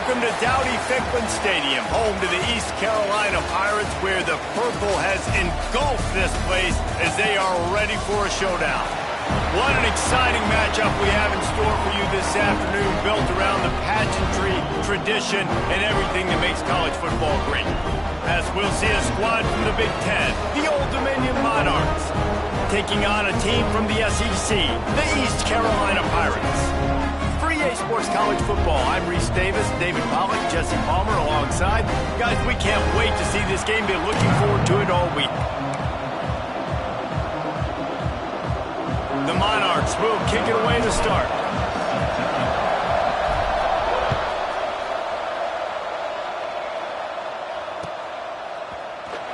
Welcome to Dowdy-Ficklen Stadium, home to the East Carolina Pirates, where the purple has engulfed this place as they are ready for a showdown. What an exciting matchup we have in store for you this afternoon, built around the pageantry, tradition, and everything that makes college football great. As we'll see a squad from the Big Ten, the Old Dominion Monarchs, taking on a team from the SEC, the East Carolina Pirates. For EA Sports College Football, I'm Reese Davis, David Pollack, Jesse Palmer alongside. Guys, we can't wait to see this game. Been looking forward to it all week. The Monarchs will kick it away to start.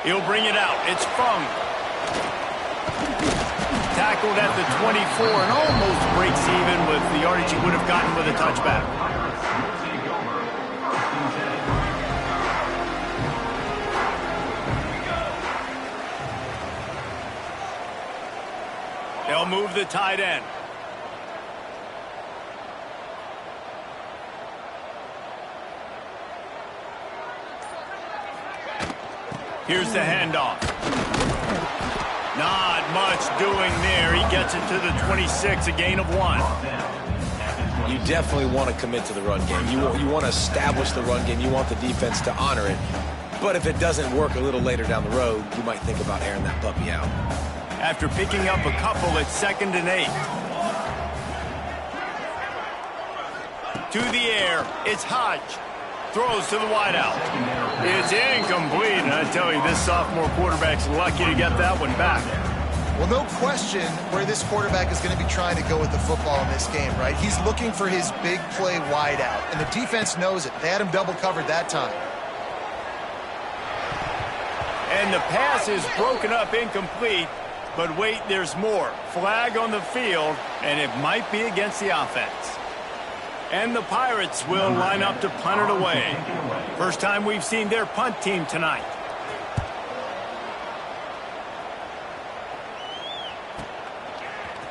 He'll bring it out. It's Fung. Tackled at the 24 and almost breaks even with the yardage he would have gotten with a touchback. They'll move the tight end. Here's the handoff. Not much doing there. He gets it to the 26, a gain of 1. You definitely want to commit to the run game. You want to establish the run game. You want the defense to honor it. But if it doesn't work a little later down the road, you might think about airing that puppy out. After picking up a couple, it's 2nd and 8. To the air, it's Hodge. Throws to the wideout. It's incomplete, and I tell you, this sophomore quarterback's lucky to get that one back. Well, no question where this quarterback is going to be trying to go with the football in this game, right? He's looking for his big play wideout, and the defense knows it. They had him double covered that time. And the pass is broken up incomplete, but wait, there's more. Flag on the field, and it might be against the offense. And the Pirates will line up to punt it away. First time we've seen their punt team tonight.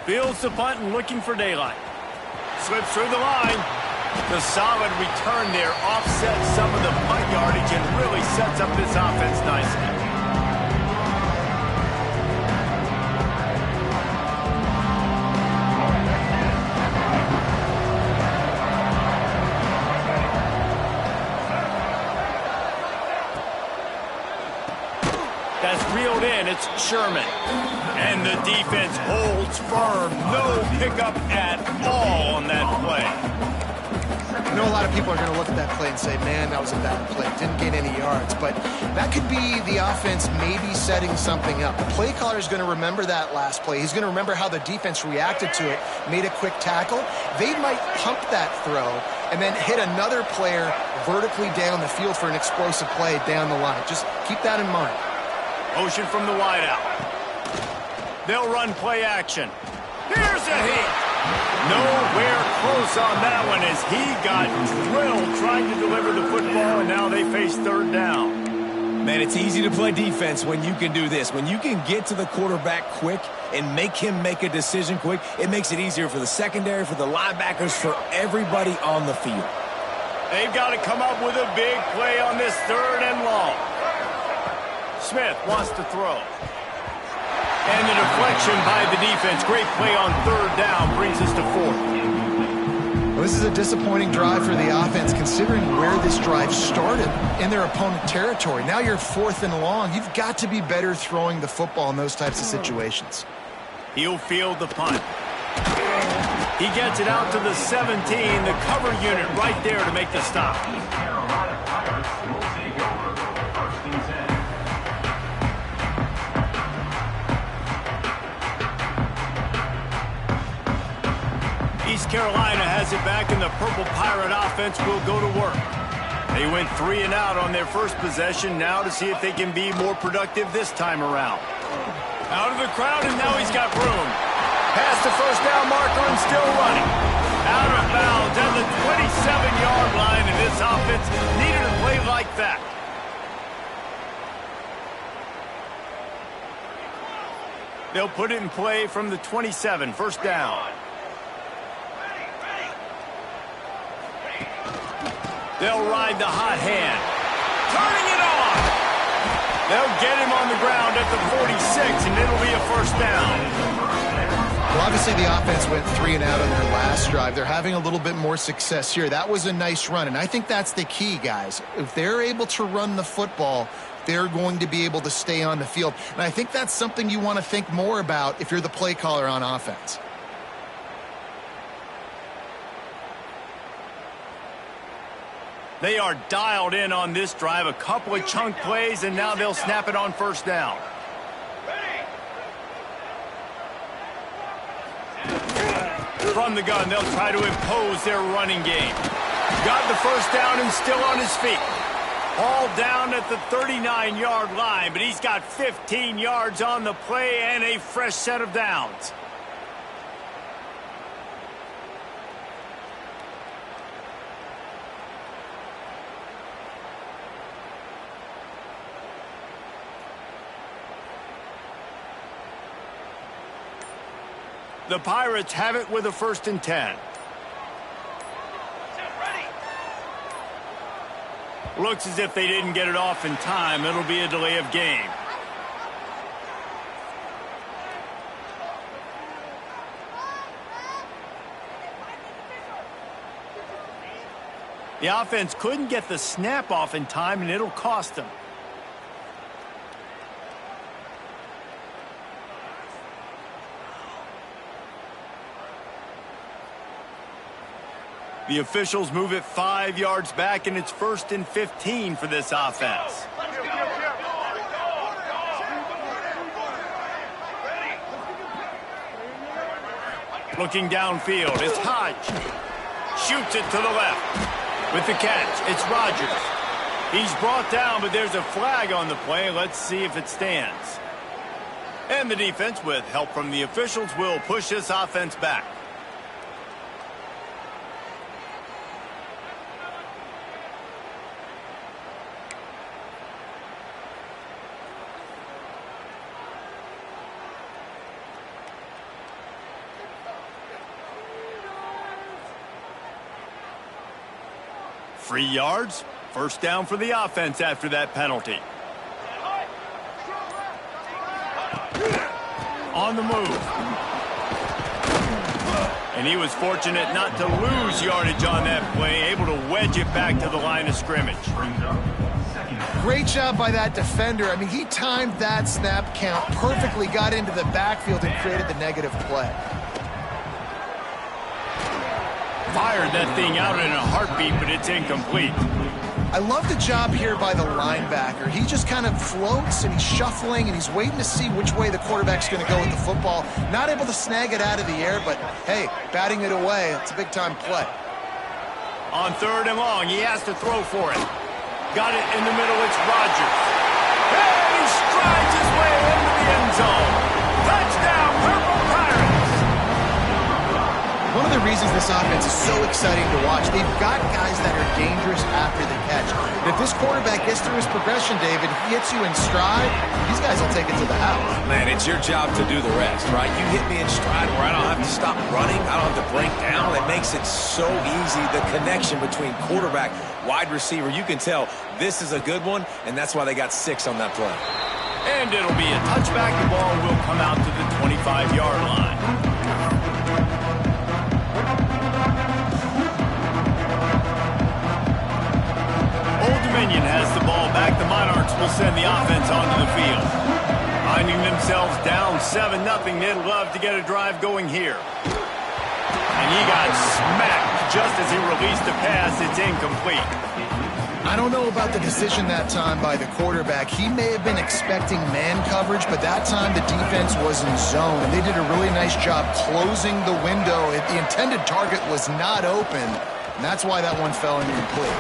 Fields the punt and looking for daylight. Slips through the line. The solid return there offsets some of the punt yardage and really sets up this offense nicely. That's reeled in. It's Sherman. And the defense holds firm. No pickup at all on that play. I know a lot of people are going to look at that play and say, man, that was a bad play. Didn't gain any yards. But that could be the offense maybe setting something up. The play caller is going to remember that last play. He's going to remember how the defense reacted to it, made a quick tackle. They might pump that throw and then hit another player vertically down the field for an explosive play down the line. Just keep that in mind. Motion from the wideout. They'll run play action. Here's a hit. Nowhere close on that one as he got drilled trying to deliver the football, and now they face 3rd down. Man, it's easy to play defense when you can do this. When you can get to the quarterback quick and make him make a decision quick, it makes it easier for the secondary, for the linebackers, for everybody on the field. They've got to come up with a big play on this 3rd and long. Smith wants to throw. And the deflection by the defense. Great play on 3rd down brings us to 4th. Well, this is a disappointing drive for the offense considering where this drive started in their opponent territory. Now you're 4th and long. You've got to be better throwing the football in those types of situations. He'll field the punt. He gets it out to the 17. The cover unit right there to make the stop. East Carolina has it back, and the Purple Pirate offense will go to work. They went 3 and out on their first possession, now to see if they can be more productive this time around. Out of the crowd, and now he's got room. Past the first down marker and still running. Out of bounds at the 27-yard line, and this offense needed a play like that. They'll put it in play from the 27, 1st down. They'll ride the hot hand. Turning it on. They'll get him on the ground at the 46, and it'll be a first down. Well, obviously the offense went 3 and out on their last drive. They're having a little bit more success here. That was a nice run, and I think that's the key, guys. If they're able to run the football, they're going to be able to stay on the field. And I think that's something you want to think more about if you're the play caller on offense. They are dialed in on this drive. A couple of chunk plays, and now they'll snap it on first down. From the gun, they'll try to impose their running game. Got the first down and still on his feet. All down at the 39-yard line, but he's got 15 yards on the play and a fresh set of downs. The Pirates have it with a 1st and 10. Looks as if they didn't get it off in time. It'll be a delay of game. The offense couldn't get the snap off in time, and it'll cost them. The officials move it 5 yards back, and it's 1st and 15 for this offense. Looking downfield, it's Hodge. Shoots it to the left. With the catch, it's Rodgers. He's brought down, but there's a flag on the play. Let's see if it stands. And the defense, with help from the officials, will push this offense back. Free yards, first down for the offense after that penalty. On the move. And he was fortunate not to lose yardage on that play, able to wedge it back to the line of scrimmage. Great job by that defender. I mean, he timed that snap count perfectly, got into the backfield and created the negative play. Fired that thing out in a heartbeat, but it's incomplete. I love the job here by the linebacker. He just kind of floats and he's shuffling and he's waiting to see which way the quarterback's going to go with the football. Not able to snag it out of the air, but hey, batting it away, it's a big-time play. On 3rd and long, he has to throw for it. Got it in the middle, it's Rodgers. And he strides his way into the end zone. Touchdown, Purple Pirates! One of the reasons this offense is so exciting to watch, they've got guys that are dangerous after the catch. And if this quarterback gets through his progression, David, he hits you in stride, these guys will take it to the house. Man, it's your job to do the rest, right? You hit me in stride where I don't have to stop running. I don't have to break down. It makes it so easy. The connection between quarterback, wide receiver, you can tell this is a good one, and that's why they got 6 on that play. And it'll be a touchback. The ball will come out to the 25-yard line. Old Dominion has the ball back. The Monarchs will send the offense onto the field. Finding themselves down 7-0, they'd love to get a drive going here. And he got smacked just as he released the pass. It's incomplete. I don't know about the decision that time by the quarterback. He may have been expecting man coverage, but that time the defense was in zone, and they did a really nice job closing the window. The intended target was not open, and that's why that one fell incomplete.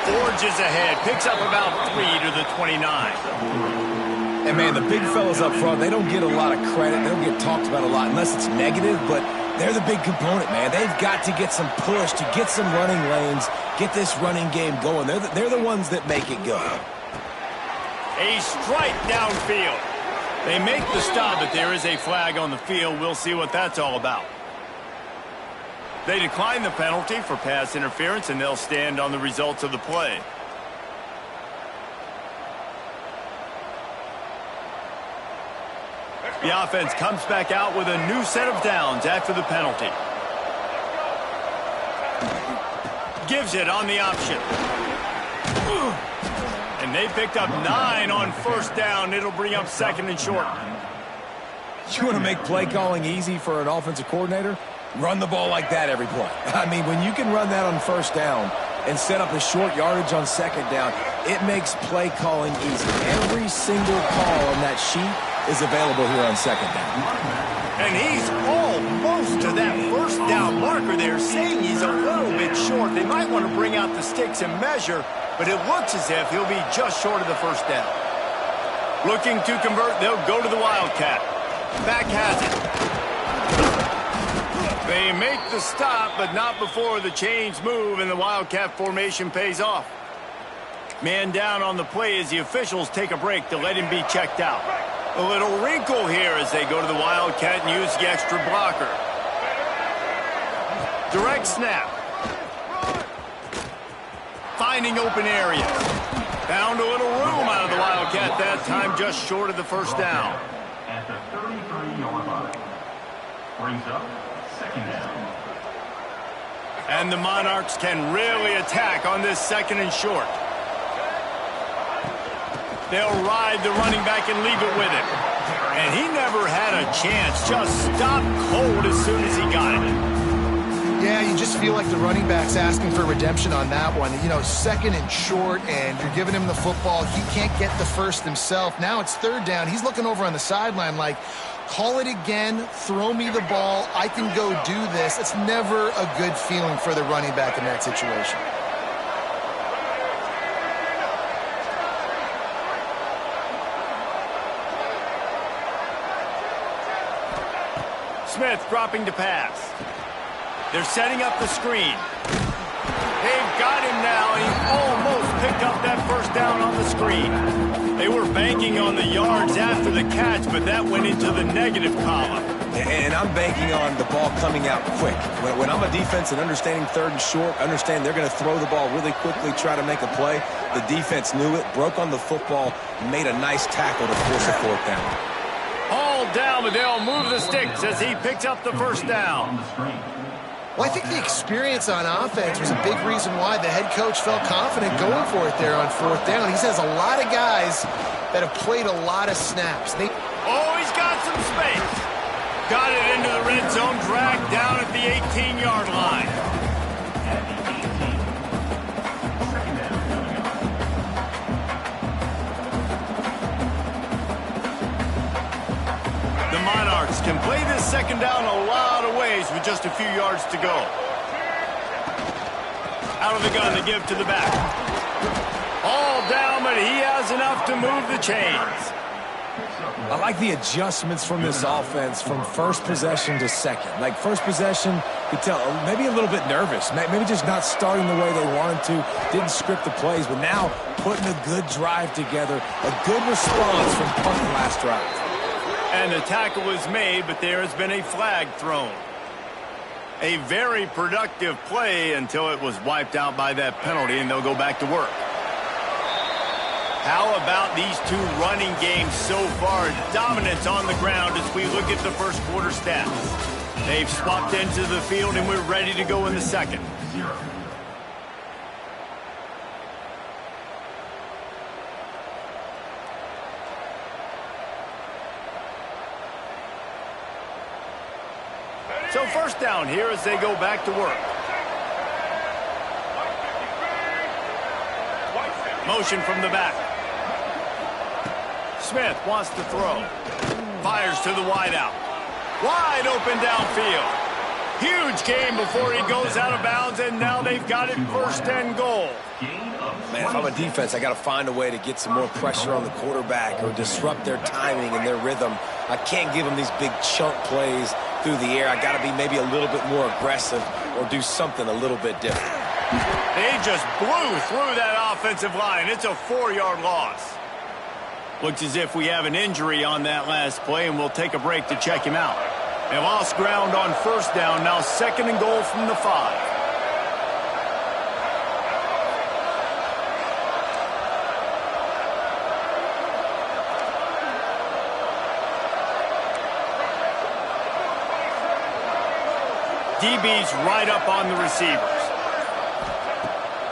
Forges ahead, picks up about 3 to the 29. And, man, the big fellas up front, they don't get a lot of credit. They don't get talked about a lot unless it's negative, but they're the big component, man. They've got to get some push, to get some running lanes, get this running game going. They're the ones that make it go. A strike downfield. They make the stop, but there is a flag on the field. We'll see what that's all about. They decline the penalty for pass interference, and they'll stand on the results of the play. The offense comes back out with a new set of downs after the penalty. Gives it on the option. And they picked up 9 on first down. It'll bring up 2nd and short. You want to make play calling easy for an offensive coordinator? Run the ball like that every play. I mean, when you can run that on first down and set up a short yardage on 2nd down, it makes play calling easy. Every single call on that sheet is available here on 2nd down. And he's almost to that first down marker there, saying he's a little bit short. They might want to bring out the sticks and measure, but it looks as if he'll be just short of the first down. Looking to convert, they'll go to the Wildcat. Back has it. They make the stop, but not before the chains move and the Wildcat formation pays off. Man down on the play as the officials take a break to let him be checked out. A little wrinkle here as they go to the Wildcat and use the extra blocker. Direct snap. Finding open areas. Found a little room out of the Wildcat that time, just short of the first down. At the 33-yard line. Brings up 2nd down. And the Monarchs can really attack on this 2nd and short. They'll ride the running back and leave it with him. And he never had a chance. Just stopped cold as soon as he got it. Yeah, you just feel like the running back's asking for redemption on that one. You know, 2nd and short, and you're giving him the football. He can't get the first himself. Now it's 3rd down. He's looking over on the sideline like, call it again, throw me the ball, I can go do this. It's never a good feeling for the running back in that situation. Smith dropping to pass. They're setting up the screen. They've got him now, and he almost picked up that first down on the screen. They were banking on the yards after the catch, but that went into the negative column. And I'm banking on the ball coming out quick. When I'm a defense and understanding 3rd and short, understand they're going to throw the ball really quickly, try to make a play. The defense knew it, broke on the football, made a nice tackle to force a 4th down. All down, but they'll move the sticks as he picks up the first down. Well, I think the experience on offense was a big reason why the head coach felt confident going for it there on 4th down. He says a lot of guys that have played a lot of snaps. Oh, he's got some space. Got it into the red zone, dragged down at the 18-yard line. The Monarchs can play this 2nd down a lot of ways with just a few yards to go. Out of the gun to give to the back. All down, but he has enough to move the chains. I like the adjustments from this offense from first possession to 2nd. Like first possession, you could tell maybe a little bit nervous, maybe just not starting the way they wanted to, didn't script the plays, but now putting a good drive together, a good response from punt last drive. And the tackle is made, but there has been a flag thrown. A very productive play until it was wiped out by that penalty, and they'll go back to work. How about these two running games so far? Dominance on the ground as we look at the first quarter stats. They've swapped into the field, and we're ready to go in the 2nd. So 1st down here as they go back to work. Motion from the back. Smith wants to throw. Fires to the wideout. Wide open downfield. Huge game before he goes out of bounds, and now they've got it 1st and goal. Man, if I'm a defense, I got to find a way to get some more pressure on the quarterback or disrupt their timing and their rhythm. I can't give them these big chunk plays through the air. I got to be maybe a little bit more aggressive or do something a little bit different. They just blew through that offensive line. It's a 4-yard loss. Looks as if we have an injury on that last play, and we'll take a break to check him out. They lost ground on first down. Now 2nd and goal from the 5. DB's right up on the receivers.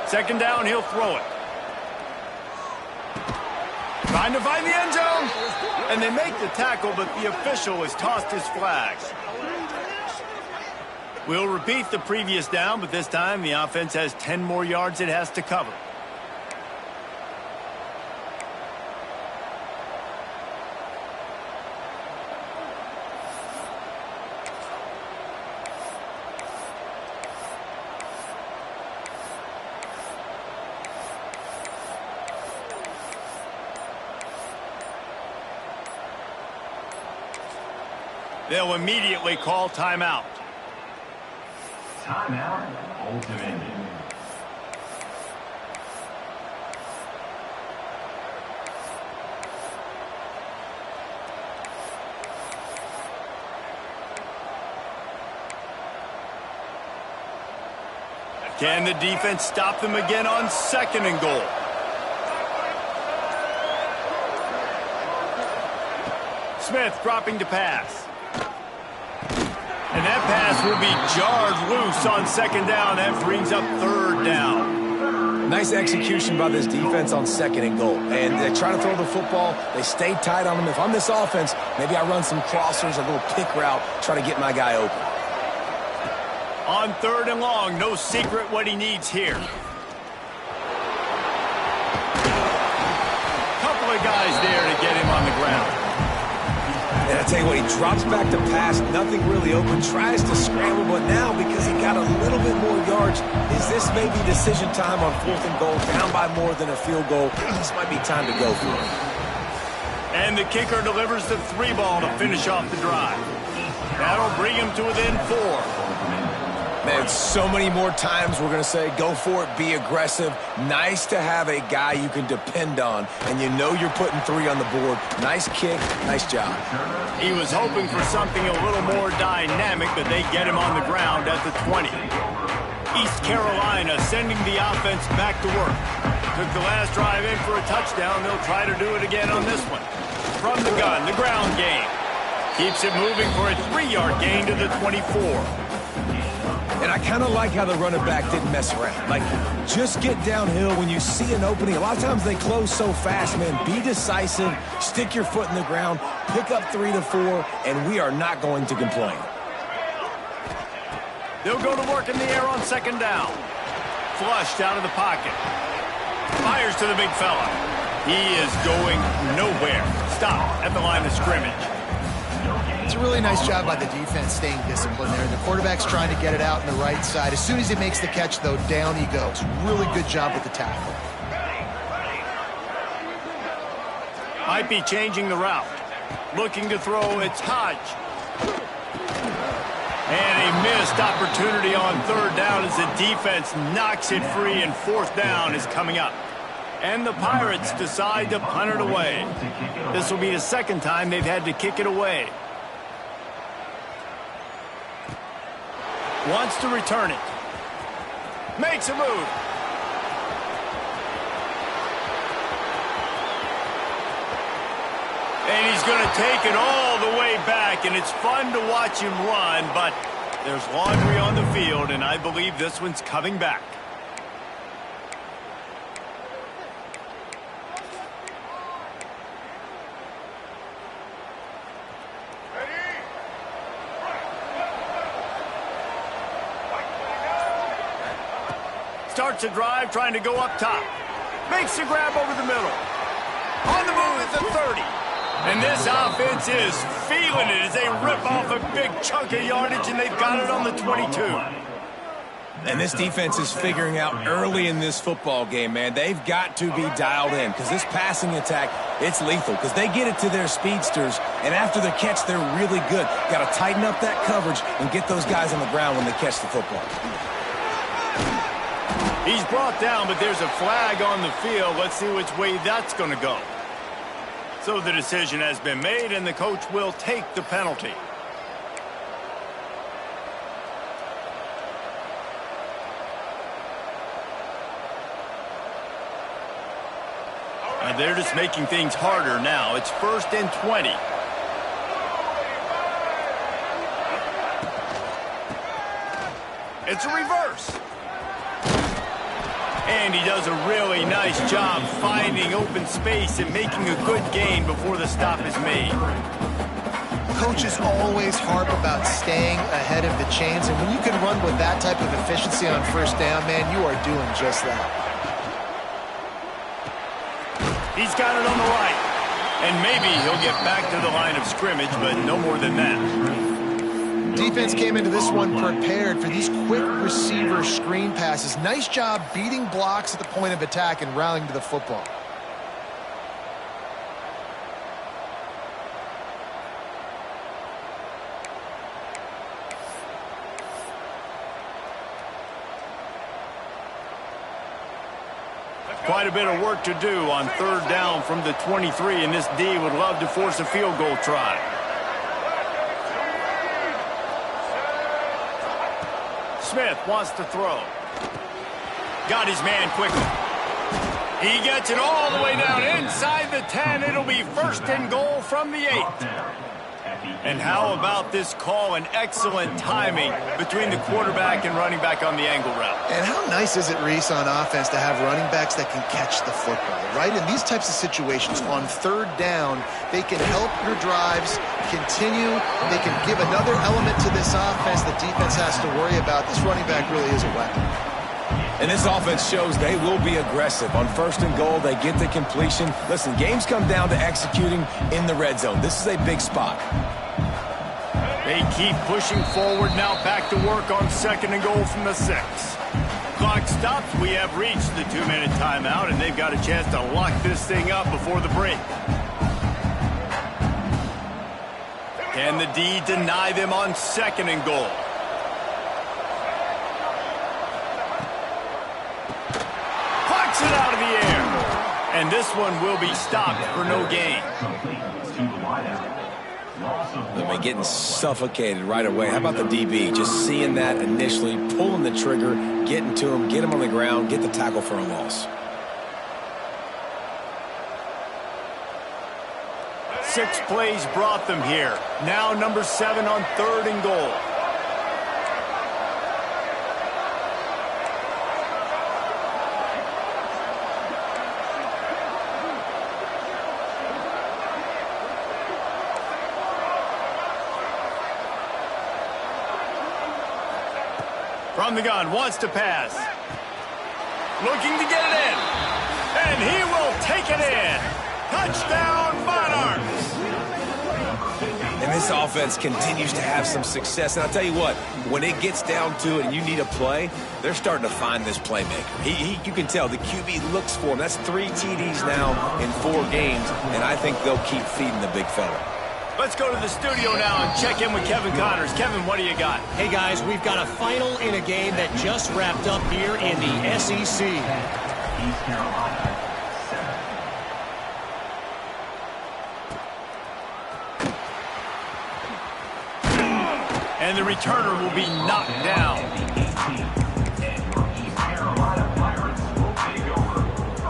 2nd down, he'll throw it. Trying to find the end zone. And they make the tackle, but the official has tossed his flags. We'll repeat the previous down, but this time the offense has 10 more yards it has to cover. They'll immediately call timeout. Timeout, Old Dominion. Can the defense stop them again on 2nd and goal? Smith dropping to pass. And that pass will be jarred loose on 2nd down. That brings up 3rd down. Nice execution by this defense on 2nd and goal. And they try to throw the football. They stay tight on them. If I'm this offense, maybe I run some crossers, a little pick route, try to get my guy open. On 3rd and long, no secret what he needs here. Couple of guys there to get him on the ground. And I tell you what, he drops back to pass, nothing really open, tries to scramble, but now because he got a little bit more yards, is this maybe decision time on 4th and goal, down by more than a field goal? This might be time to go for it. And the kicker delivers the 3 ball to finish off the drive. That'll bring him to within 4. Man, so many more times we're going to say, go for it, be aggressive. Nice to have a guy you can depend on, and you know you're putting 3 on the board. Nice kick, nice job. He was hoping for something a little more dynamic, but they get him on the ground at the 20. East Carolina sending the offense back to work. Took the last drive in for a touchdown. They'll try to do it again on this one. From the gun, the ground game. Keeps it moving for a 3-yard gain to the 24. And I kind of like how the running back didn't mess around. Like, just get downhill when you see an opening. A lot of times they close so fast, man. Be decisive, stick your foot in the ground, pick up 3 to 4, and we are not going to complain. They'll go to work in the air on 2nd down. Flushed out of the pocket. Fires to the big fella. He is going nowhere. Stop at the line of scrimmage. It's a really nice job by the defense staying disciplined there. The quarterback's trying to get it out on the right side. As soon as he makes the catch, though, down he goes. Really good job with the tackle. Might be changing the route. Looking to throw, it's Hodge. And a missed opportunity on 3rd down as the defense knocks it free, and 4th down is coming up. And the Pirates decide to punt it away. This will be the 2nd time they've had to kick it away. Wants to return it. Makes a move. And he's going to take it all the way back, and it's fun to watch him run, but there's laundry on the field, and I believe this one's coming back. Starts a drive, trying to go up top. Makes a grab over the middle. On the move at the 30. And this offense is feeling it as they rip off a big chunk of yardage, and they've got it on the 22. And this defense is figuring out early in this football game, man. They've got to be dialed in because this passing attack, it's lethal because they get it to their speedsters, and after the catch, they're really good. Got to tighten up that coverage and get those guys on the ground when they catch the football. He's brought down, but there's a flag on the field. Let's see which way that's going to go. So the decision has been made, and the coach will take the penalty. They're just making things harder now. It's 1st and 20. It's a reverse. And he does a really nice job finding open space and making a good gain before the stop is made. Coaches always harp about staying ahead of the chains, and when you can run with that type of efficiency on 1st down, man, you are doing just that. He's got it on the right. And maybe he'll get back to the line of scrimmage, but no more than that. Defense came into this one prepared for these quick receiver screen passes. Nice job beating blocks at the point of attack and rallying to the football. Quite a bit of work to do on 3rd down from the 23, and this D would love to force a field goal try. Smith wants to throw. Got his man quickly. He gets it all the way down inside the 10. It'll be 1st and goal from the 8. And how about this call and excellent timing between the quarterback and running back on the angle route. And how nice is it, Reese, on offense to have running backs that can catch the football, right? In these types of situations, on 3rd down, they can help your drives continue. They can give another element to this offense that defense has to worry about. This running back really is a weapon. And this offense shows they will be aggressive. On 1st and goal, they get the completion. Listen, games come down to executing in the red zone. This is a big spot. They keep pushing forward, now back to work on 2nd and goal from the 6. Clock stops. We have reached the 2-minute timeout, and they've got a chance to lock this thing up before the break. Can the D deny them on 2nd and goal? Plucks it out of the air. And this one will be stopped for no gain. They're getting suffocated right away. How about the DB? Just seeing that initially, pulling the trigger, getting to him, get him on the ground, get the tackle for a loss. 6 plays brought them here. Now number 7 on 3rd and goal. From the gun, wants to pass. Looking to get it in. And he will take it in. Touchdown, Monarchs. And this offense continues to have some success. And I'll tell you what, when it gets down to it and you need a play, they're starting to find this playmaker. You can tell the QB looks for him. That's 3 TDs now in 4 games, and I think they'll keep feeding the big fella. Let's go to the studio now and check in with Kevin Connors. Kevin, what do you got? Hey, guys, we've got a final in a game that just wrapped up here in the SEC. East Carolina, 7. And the returner will be knocked down.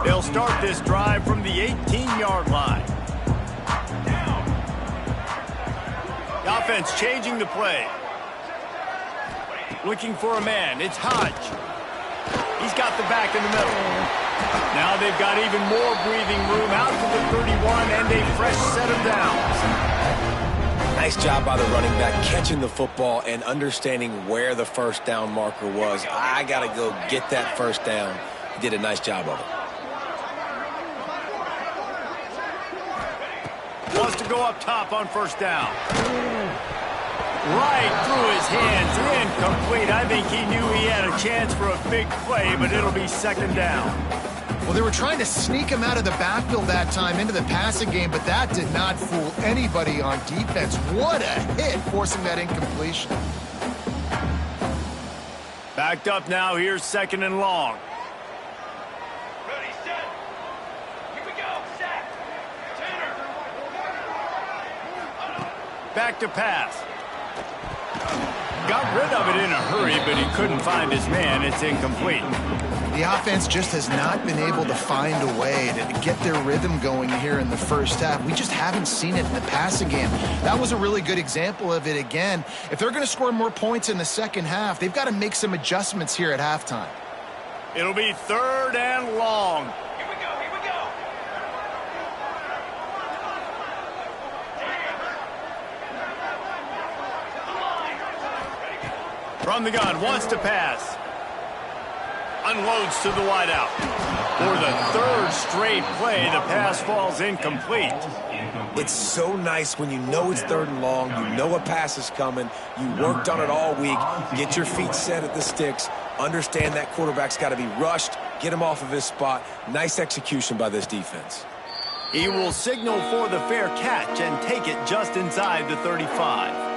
They'll start this drive from the 18-yard line. The offense changing the play. Looking for a man. It's Hodge. He's got the back in the middle. Now they've got even more breathing room out to the 31 and a fresh set of downs. Nice job by the running back catching the football and understanding where the 1st down marker was. I got to go get that 1st down. He did a nice job of it. Wants to go up top on 1st down. Right through his hands, incomplete. I think he knew he had a chance for a big play, but it'll be 2nd down. Well, they were trying to sneak him out of the backfield that time into the passing game, but that did not fool anybody on defense. What a hit, forcing that incompletion. Backed up now, here's 2nd and long. Ready, set. Here we go, set. Back to pass. Got rid of it in a hurry, but he couldn't find his man. It's incomplete. The offense just has not been able to find a way to get their rhythm going here in the first half. We just haven't seen it in the passing game. That was a really good example of it again. If they're going to score more points in the second half, they've got to make some adjustments here at halftime. It'll be 3rd and long. Here we go, here we go. From the gun, wants to pass. Unloads to the wideout. For the 3rd straight play, the pass falls incomplete. It's so nice when you know it's 3rd and long, you know a pass is coming, you worked on it all week, get your feet set at the sticks, understand that quarterback's got to be rushed, get him off of his spot. Nice execution by this defense. He will signal for the fair catch and take it just inside the 35.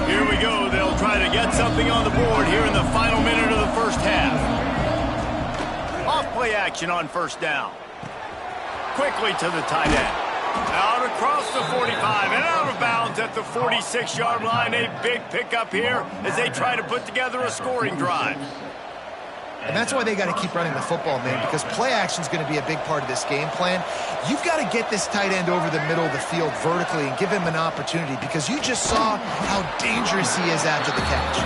Here we go. They'll try to get something on the board here in the final minute of the first half. Off play action on 1st down. Quickly to the tight end. Out across the 45 and out of bounds at the 46-yard line. A big pickup here as they try to put together a scoring drive. And that's why they got to keep running the football, man, because play action is going to be a big part of this game plan. You've got to get this tight end over the middle of the field vertically and give him an opportunity, because you just saw how dangerous he is after the catch.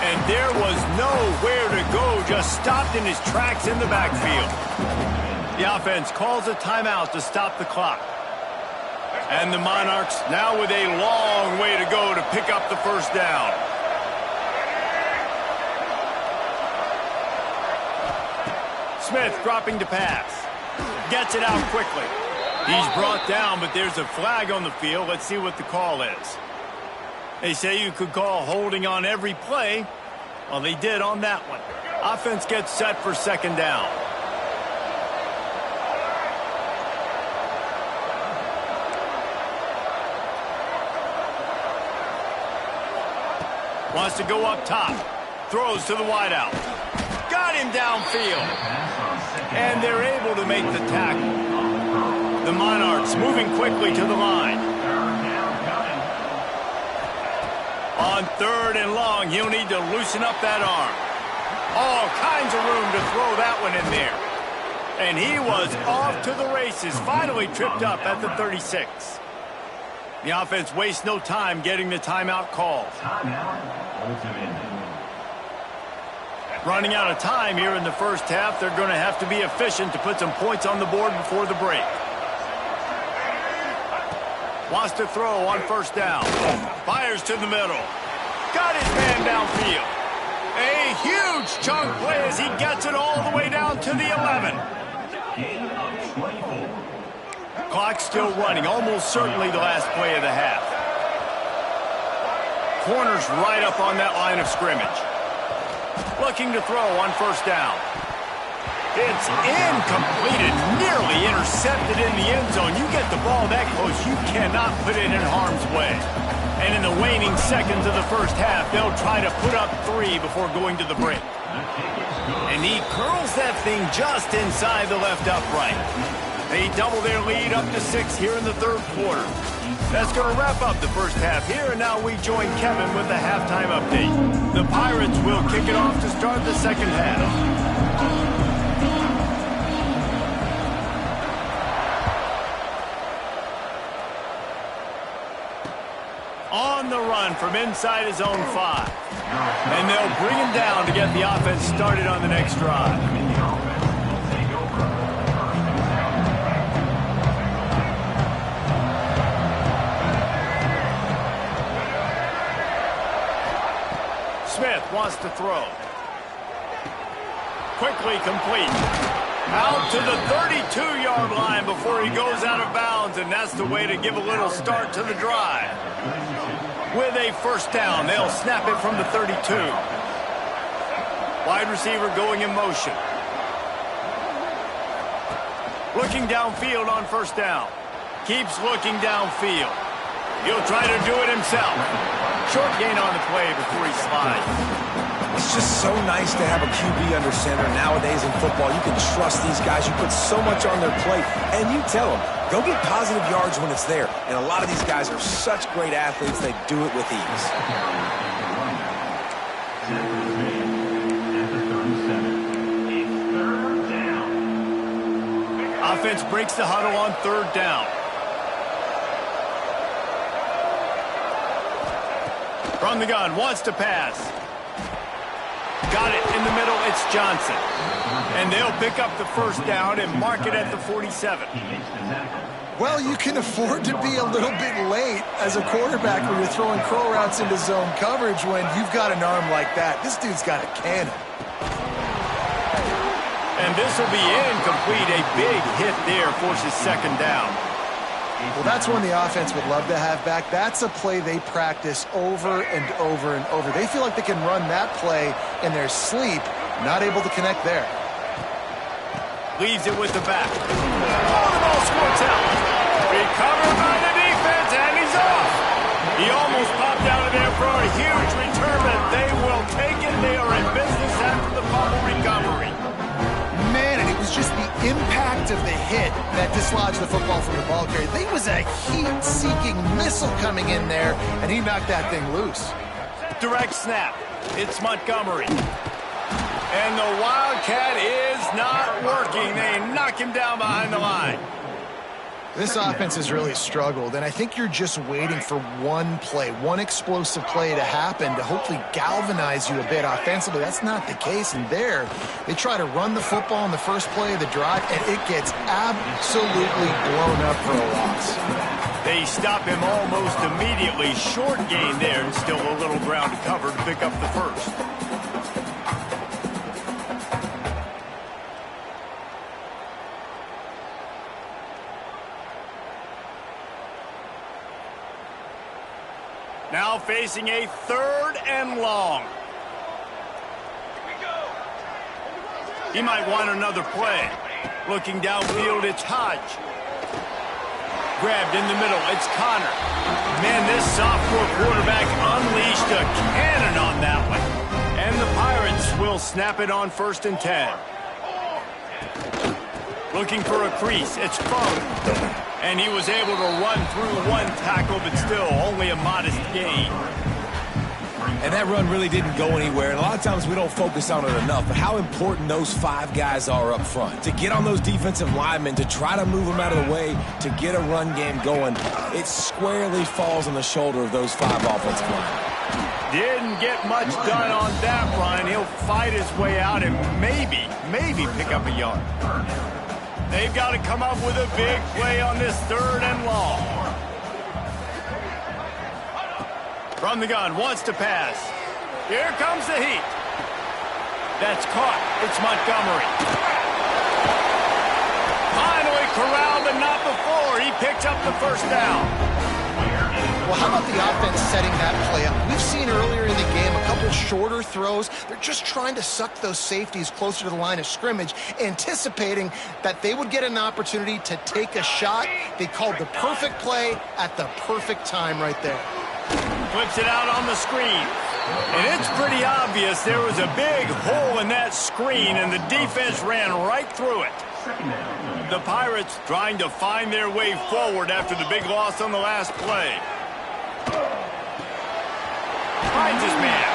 And there was nowhere to go, just stopped in his tracks in the backfield. The offense calls a timeout to stop the clock. And the Monarchs now with a long way to go to pick up the 1st down. Smith dropping to pass. Gets it out quickly. He's brought down, but there's a flag on the field. Let's see what the call is. They say you could call holding on every play. Well, they did on that one. Offense gets set for 2nd down. Wants to go up top. Throws to the wideout. Got him downfield. And they're able to make the tackle. The Monarchs moving quickly to the line. On 3rd and long, he'll need to loosen up that arm. All kinds of room to throw that one in there. And he was off to the races, finally tripped up at the 36. The offense wastes no time getting the timeout called. Running out of time here in the first half. They're going to have to be efficient to put some points on the board before the break. Wants to throw on 1st down. Fires to the middle. Got his man downfield. A huge chunk play as he gets it all the way down to the 11. Clock still running. Almost certainly the last play of the half. Corners right up on that line of scrimmage. Looking to throw on 1st down. It's incomplete, nearly intercepted in the end zone. You get the ball that close, you cannot put it in harm's way. And in the waning seconds of the first half, they'll try to put up 3 before going to the break. And he curls that thing just inside the left upright. They double their lead up to 6 here in the 3rd quarter. That's going to wrap up the first half here, and now we join Kevin with the halftime update. The Pirates will kick it off to start the 2nd half. On the run from inside his own 5. And they'll bring him down to get the offense started on the next drive. Smith wants to throw. Quickly complete. Out to the 32-yard line before he goes out of bounds, and that's the way to give a little start to the drive. With a 1st down, they'll snap it from the 32. Wide receiver going in motion. Looking downfield on 1st down. Keeps looking downfield. He'll try to do it himself. Short gain on the play before he slides. It's just so nice to have a QB under center. Nowadays in football, you can trust these guys. You put so much on their plate, and you tell them, They'll get positive yards when it's there, and a lot of these guys are such great athletes, they do it with ease. Offense breaks the huddle on 3rd down. From the gun, wants to pass. Got it in the middle, it's Johnson. And they'll pick up the 1st down and mark it at the 47. Well, you can afford to be a little bit late as a quarterback when you're throwing crow routes into zone coverage when you've got an arm like that. This dude's got a cannon. And this will be incomplete. A big hit there forces 2nd down. Well, that's one the offense would love to have back. That's a play they practice over and over and over. They feel like they can run that play in their sleep, not able to connect there. Leaves it with the back. Oh, the ball squirts out. Recovered by the defense, and he's off. He almost popped out of there for a huge return, but they will take it. They are in business after the fumble recovery. Man, and it was just the impact of the hit that dislodged the football from the ball carrier. There was a heat-seeking missile coming in there, and he knocked that thing loose. Direct snap. It's Montgomery. And the Wildcat is not working. They knock him down behind the line. This offense has really struggled, and I think you're just waiting for one play, one explosive play to happen to hopefully galvanize you a bit offensively. That's not the case, and there, they try to run the football in the first play of the drive, and it gets absolutely blown up for a loss. They stop him almost immediately. Short gain there, and still a little ground to cover to pick up the 1st. Now facing a 3rd and long. He might want another play. Looking downfield, it's Hodge. Grabbed in the middle, it's Connor. Man, this sophomore quarterback unleashed a cannon on that one. And the Pirates will snap it on 1st and 10. Looking for a crease, it's Fung. And he was able to run through 1 tackle, but still only a modest gain. And that run really didn't go anywhere. And a lot of times we don't focus on it enough, but how important those 5 guys are up front. To get on those defensive linemen, to try to move them out of the way, to get a run game going, it squarely falls on the shoulder of those 5 offensive linemen. Didn't get much done on that run. He'll fight his way out and maybe pick up a yard. They've got to come up with a big play on this 3rd and long. From the gun, wants to pass. Here comes the heat. That's caught. It's Montgomery. Finally corralled, but not before. He picked up the 1st down. Well, how about the offense setting that play up? We've seen earlier in the game a couple shorter throws. They're just trying to suck those safeties closer to the line of scrimmage, anticipating that they would get an opportunity to take a shot. They called the perfect play at the perfect time right there. Flips it out on the screen. And it's pretty obvious there was a big hole in that screen, and the defense ran right through it. The Pirates trying to find their way forward after the big loss on the last play. Finds his man.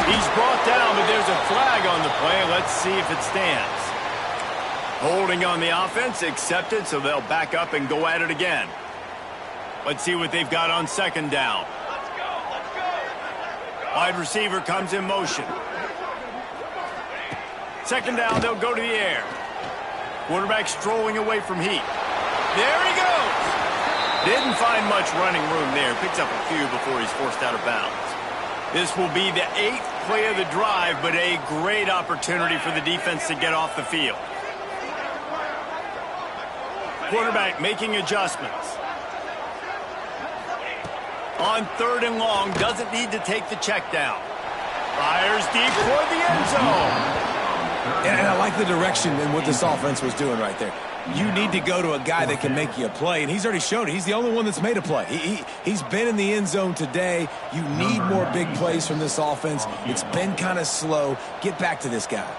He's brought down, but there's a flag on the play. Let's see if it stands. Holding on the offense, accepted, so they'll back up and go at it again. Let's see what they've got on 2nd down. Wide receiver comes in motion. 2nd down, they'll go to the air. Quarterback strolling away from heat. There he goes. Didn't find much running room there. Picks up a few before he's forced out of bounds. This will be the 8th play of the drive, but a great opportunity for the defense to get off the field. Quarterback making adjustments. On 3rd and long, doesn't need to take the check down. Fires deep toward the end zone. And I like the direction and what this offense was doing right there. You need to go to a guy that can make you a play, and he's already shown it. He's the only one that's made a play. He's been in the end zone today. You need more big plays from this offense. It's been kind of slow. Get back to this guy.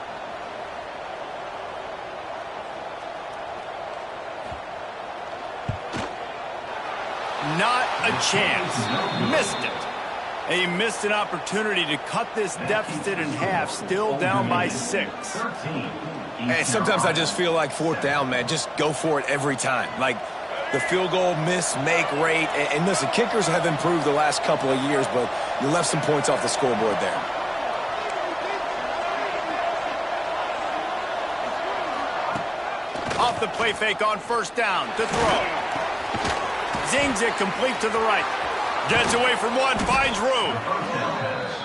Not a chance. Missed it. He missed an opportunity to cut this deficit in half, still down by 6. Hey, sometimes I just feel like 4th down, man. Just go for it every time. Like the field goal miss-make rate. And listen, kickers have improved the last couple of years, but you left some points off the scoreboard there. Off the play fake on 1st down to throw. Zings it complete to the right. Gets away from one, finds room.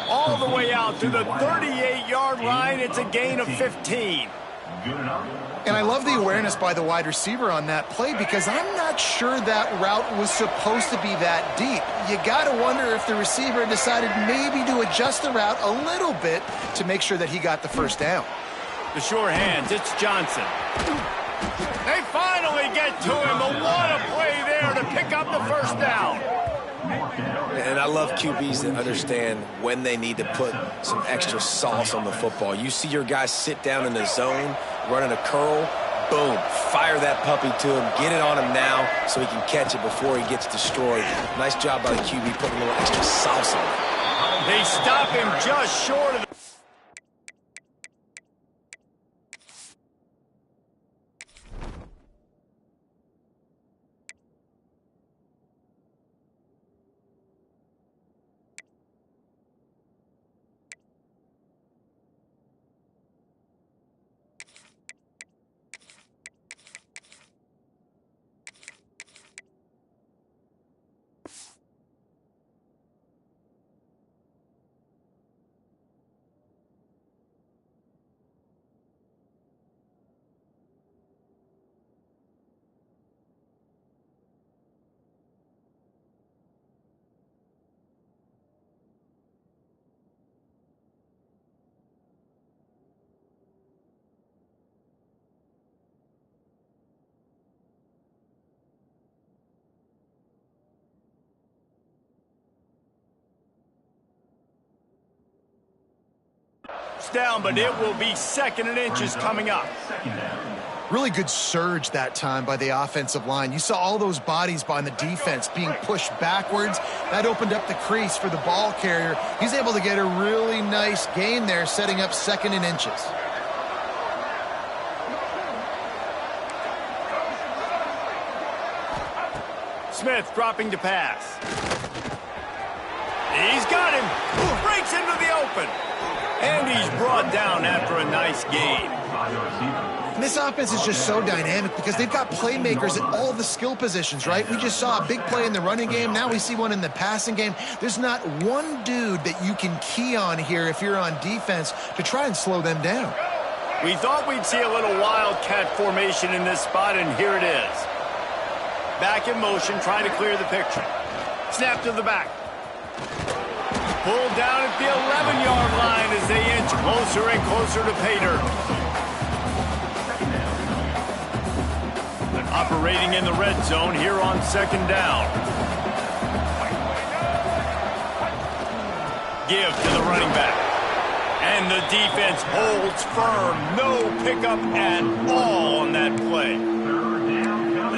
All the way out to the 38-yard line. It's a gain of 15. And I love the awareness by the wide receiver on that play because I'm not sure that route was supposed to be that deep. You got to wonder if the receiver decided maybe to adjust the route a little bit to make sure that he got the 1st down. The sure hands, it's Johnson. They finally get to him. What a play there to pick up the 1st down. And I love QBs that understand when they need to put some extra sauce on the football. You see your guys sit down in the zone, running a curl, boom, fire that puppy to him, get it on him now so he can catch it before he gets destroyed. Nice job by the QB putting a little extra sauce on it. They stop him just short of the... down, but it will be 2nd and inches coming up. Really good surge that time by the offensive line. You saw all those bodies by the defense being pushed backwards. That opened up the crease for the ball carrier. He's able to get a really nice gain there, setting up 2nd and inches. Smith dropping to pass. He's got him. Breaks into the open. And he's brought down after a nice gain. And this offense is just so dynamic because they've got playmakers at all the skill positions, right? We just saw a big play in the running game. Now we see one in the passing game. There's not one dude that you can key on here if you're on defense to try and slow them down. We thought we'd see a little wildcat formation in this spot, and here it is. Back in motion, trying to clear the picture. Snap to the back. Pulled down at the 11-yard line as they inch closer and closer to pay dirt. Operating in the red zone here on 2nd down. Give to the running back. And the defense holds firm. No pickup at all on that play.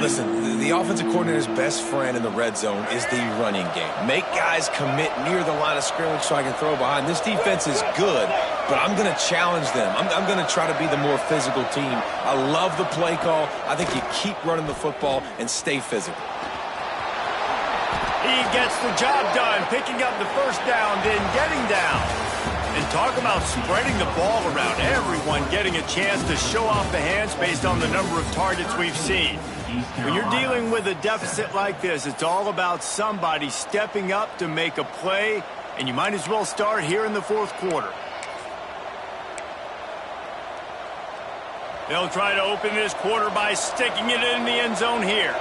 Listen, the offensive coordinator's best friend in the red zone is the running game. Make guys commit near the line of scrimmage so I can throw behind. This defense is good, but I'm going to challenge them. I'm going to try to be the more physical team. I love the play call. I think you keep running the football and stay physical. He gets the job done, picking up the 1st down, then getting down. And talk about spreading the ball around. Everyone getting a chance to show off the hands based on the number of targets we've seen. When you're dealing with a deficit like this, it's all about somebody stepping up to make a play, and you might as well start here in the 4th quarter. They'll try to open this quarter by sticking it in the end zone here.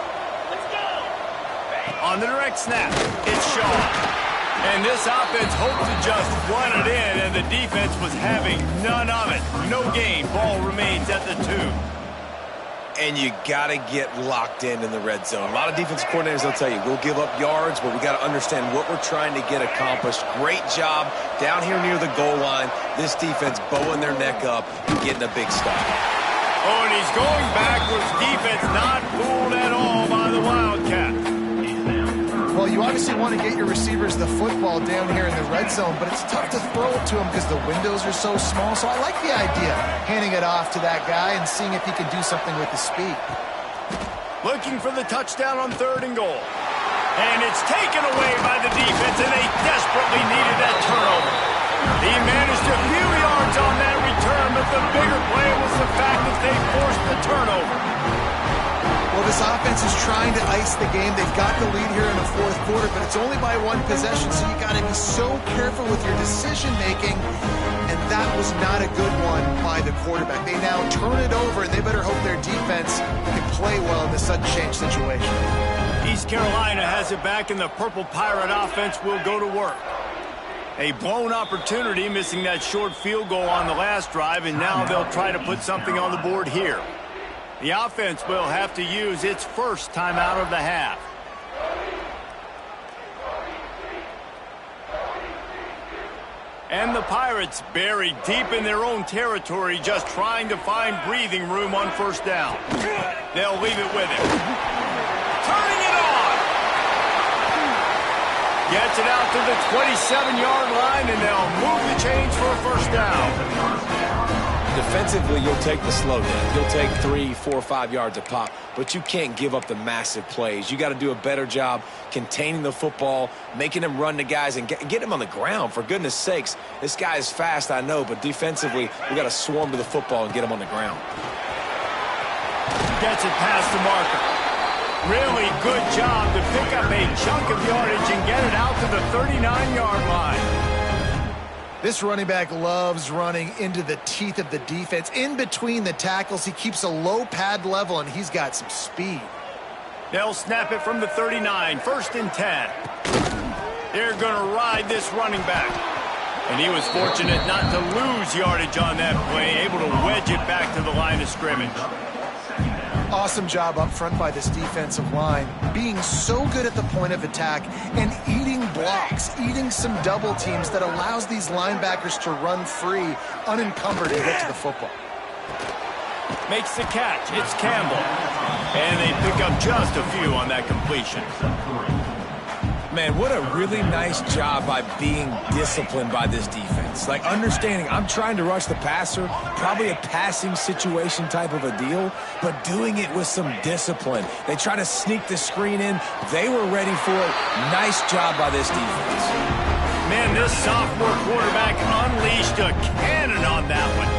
Let's go! On the direct snap, it's Shaw. And this offense hoped to just run it in, and the defense was having none of it. No gain. Ball remains at the 2. And you got to get locked in the red zone. A lot of defense coordinators, they'll tell you, we'll give up yards, but we got to understand what we're trying to get accomplished. Great job down here near the goal line. This defense bowing their neck up and getting a big stop. Oh, and he's going backwards. Defense not fooled at all by the Wild. obviously want to get your receivers the football down here in the red zone, but it's tough to throw it to them because the windows are so small. So I like the idea, handing it off to that guy and seeing if he can do something with the speed. Looking for the touchdown on 3rd and goal. And it's taken away by the defense, and they desperately needed that turnover. He managed a few yards on that return, but the bigger play was the fact that they forced the turnover. Well, this offense is trying to ice the game. They've got the lead here in the 4th quarter, but it's only by 1 possession, so you got to be so careful with your decision-making, and that was not a good one by the quarterback. They now turn it over, and they better hope their defense can play well in this sudden change situation. East Carolina has it back, and the Purple Pirate offense will go to work. A blown opportunity, missing that short field goal on the last drive, and now they'll try to put something on the board here. The offense will have to use its first timeout of the half. And the Pirates buried deep in their own territory, just trying to find breathing room on 1st down. They'll leave it with him. Turning it on! Gets it out to the 27-yard line, and they'll move the chains for a 1st down. Defensively, you'll take the slow down. You'll take 3, 4, 5 yards a pop, but you can't give up the massive plays. You got to do a better job containing the football, making them run to guys, and get him on the ground, for goodness sakes. This guy is fast, I know, but defensively, we got to swarm to the football and get him on the ground. Gets it past the marker. Really good job to pick up a chunk of yardage and get it out to the 39-yard line. This running back loves running into the teeth of the defense. In between the tackles, he keeps a low pad level, and he's got some speed. They'll snap it from the 39, 1st and 10. They're going to ride this running back. And he was fortunate not to lose yardage on that play, able to wedge it back to the line of scrimmage. Awesome job up front by this defensive line, being so good at the point of attack and eating blocks, eating some double teams that allows these linebackers to run free, unencumbered, and get to the football. Makes the catch. It's Campbell. And they pick up just a few on that completion. Man, what a really nice job by being disciplined by this defense. Like, understanding I'm trying to rush the passer, probably a passing situation type of a deal, but doing it with some discipline. They try to sneak the screen in. They were ready for it. Nice job by this defense. Man, this sophomore quarterback unleashed a cannon on that one.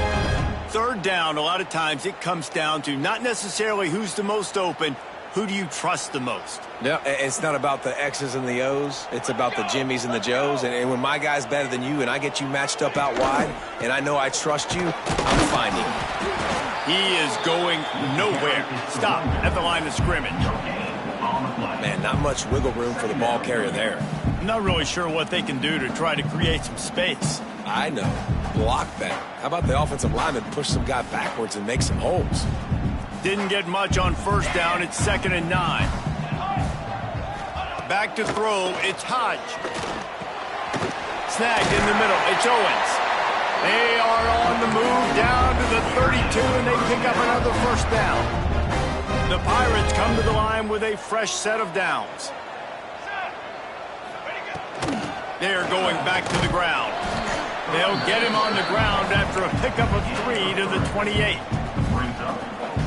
3rd down, a lot of times it comes down to not necessarily who's the most open, who do you trust the most? No, it's not about the X's and the O's. It's about the Jimmies and the Joes. And when my guy's better than you and I get you matched up out wide and I know I trust you, I'm finding him. He is going nowhere. Stop at the line of scrimmage. Man, not much wiggle room for the ball carrier there. I'm not really sure what they can do to try to create some space. I know. Block better. How about the offensive lineman push some guy backwards and make some holes? Didn't get much on 1st down. It's 2nd and 9. Back to throw. It's Hodge. Snagged in the middle. It's Owens. They are on the move down to the 32, and they pick up another 1st down. The Pirates come to the line with a fresh set of downs. They are going back to the ground. They'll get him on the ground after a pickup of 3 to the 28.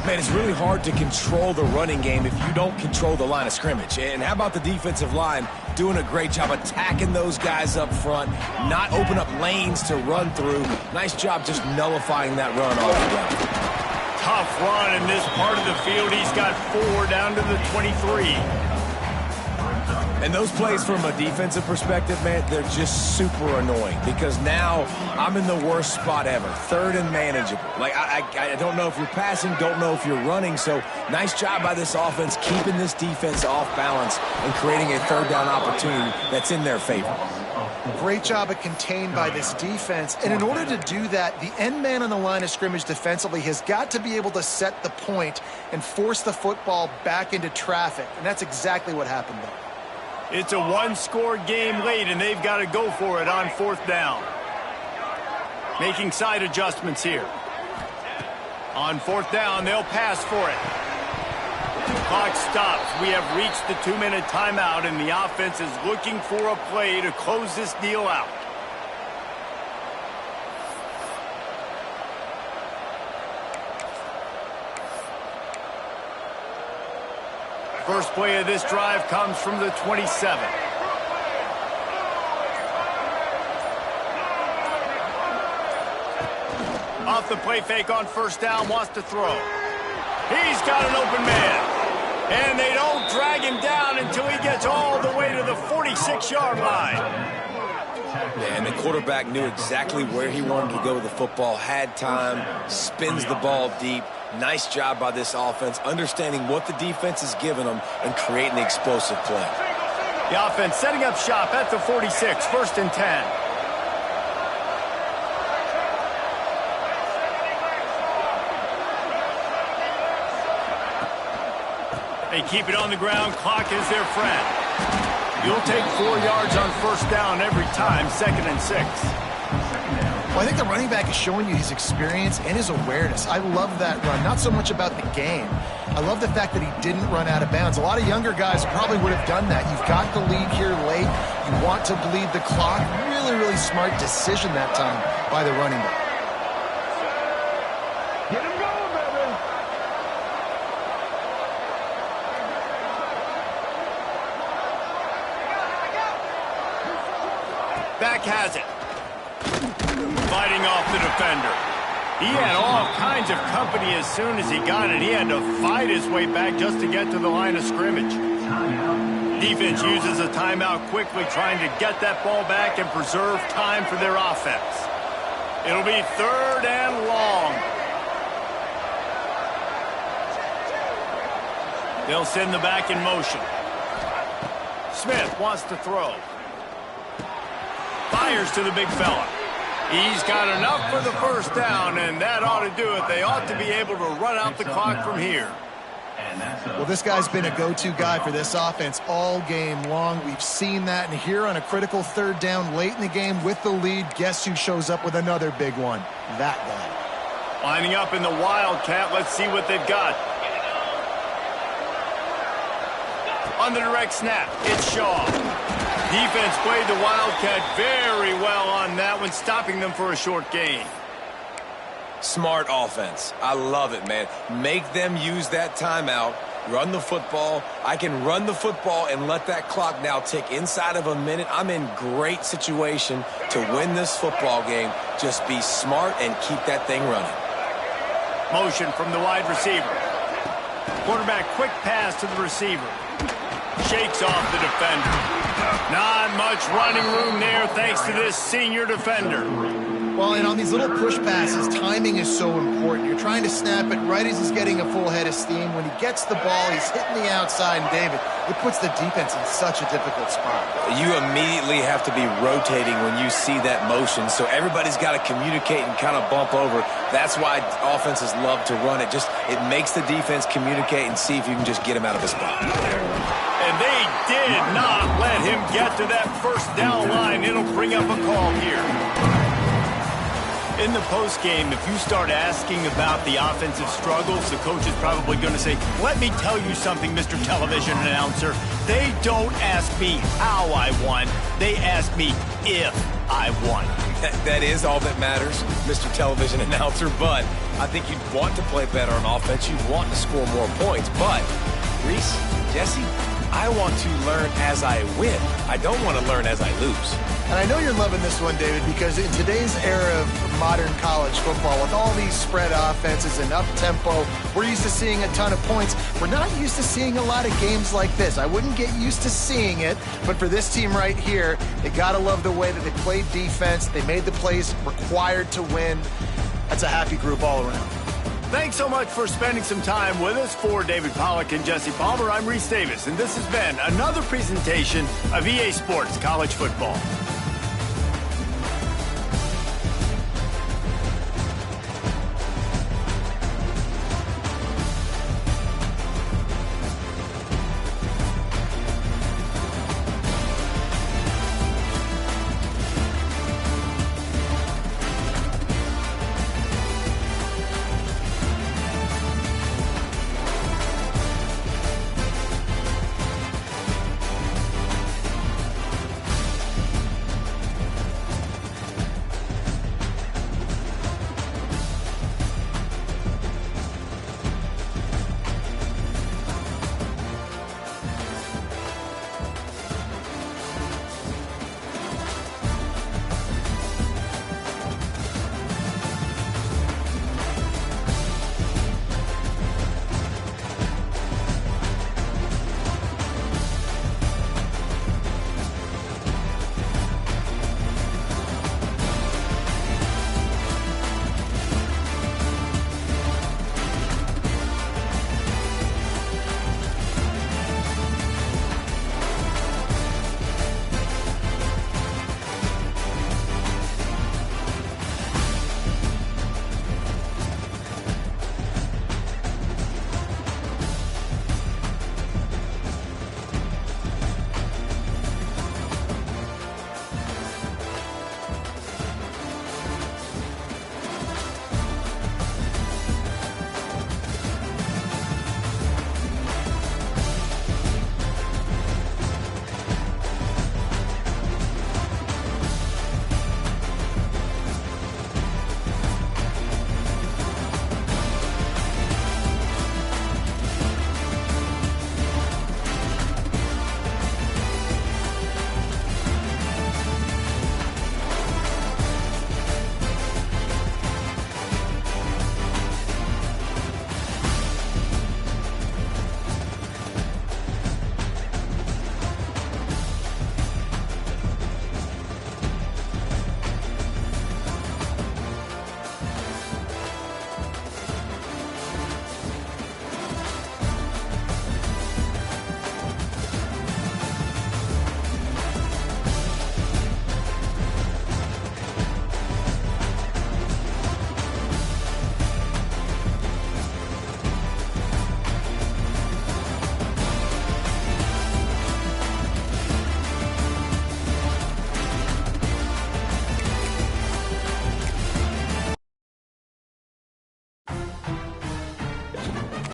Man, it's really hard to control the running game if you don't control the line of scrimmage. And how about the defensive line doing a great job attacking those guys up front, not open up lanes to run through. Nice job just nullifying that run altogether. Tough run in this part of the field. He's got 4 down to the 23. And those plays from a defensive perspective, man, they're just super annoying because now I'm in the worst spot ever, 3rd and manageable. Like, I don't know if you're passing, don't know if you're running, so nice job by this offense keeping this defense off balance and creating a 3rd down opportunity that's in their favor. Great job at contained by this defense. And in order to do that, the end man on the line of scrimmage defensively has got to be able to set the point and force the football back into traffic. And that's exactly what happened there. It's a 1-score game late, and they've got to go for it on 4th down. Making side adjustments here. On 4th down, they'll pass for it. Clock stops. We have reached the 2-minute timeout, and the offense is looking for a play to close this deal out. First play of this drive comes from the 27. Off the play fake on first down, wants to throw. He's got an open man. And they don't drag him down until he gets all the way to the 46-yard line. And the quarterback knew exactly where he wanted to go with the football, had time, spins the ball deep. Nice job by this offense, understanding what the defense is giving them and creating the explosive play. The offense setting up shop at the 46, 1st and 10. They keep it on the ground. Clock is their friend. You'll take 4 yards on first down every time, 2nd and 6. Well, I think the running back is showing you his experience and his awareness. I love that run. Not so much about the game. I love the fact that he didn't run out of bounds. A lot of younger guys probably would have done that. You've got the lead here late. You want to bleed the clock. Really, really smart decision that time by the running back. Get him going, baby. Back has it. Fighting off the defender. He had all kinds of company as soon as he got it. He had to fight his way back just to get to the line of scrimmage. Defense uses a timeout quickly, trying to get that ball back and preserve time for their offense. It'll be 3rd and long. They'll send the back in motion. Smith wants to throw. Fires to the big fella. He's got enough for the first down, and that ought to do it. They ought to be able to run out the clock from here. Well, this guy's been a go-to guy for this offense all game long. We've seen that, and here on a critical 3rd down late in the game with the lead, guess who shows up with another big one? That guy. Lining up in the Wildcat. Let's see what they've got. On the direct snap, it's Shaw. Defense played the Wildcat very well on that one, stopping them for a short gain. Smart offense. I love it, man. Make them use that timeout, run the football. I can run the football and let that clock now tick inside of a minute. I'm in great situation to win this football game. Just be smart and keep that thing running. Motion from the wide receiver. Quarterback quick pass to the receiver. Shakes off the defender. Not much running room there thanks to this senior defender. Well, and on these little push passes, timing is so important. You're trying to snap it right as he's getting a full head of steam. When he gets the ball, he's hitting the outside, and David, it puts the defense in such a difficult spot. You immediately have to be rotating when you see that motion, so everybody's got to communicate and kind of bump over. That's why offenses love to run it. It makes the defense communicate and see if you can just get him out of his spot. And they did not let him get to that first down line. It'll bring up a call here. In the postgame, if you start asking about the offensive struggles, the coach is probably going to say, let me tell you something, Mr. Television Announcer. They don't ask me how I won. They ask me if I won. That is all that matters, Mr. Television Announcer, but I think you'd want to play better on offense. You'd want to score more points, but Reese, Jesse, I want to learn as I win. I don't want to learn as I lose. And I know you're loving this one, David, because in today's era of modern college football, with all these spread offenses and up-tempo, we're used to seeing a ton of points. We're not used to seeing a lot of games like this. I wouldn't get used to seeing it, but for this team right here, they got to love the way that they played defense. They made the plays required to win. That's a happy group all around. Thanks so much for spending some time with us. For David Pollack and Jesse Palmer, I'm Reese Davis, and this has been another presentation of EA Sports College Football.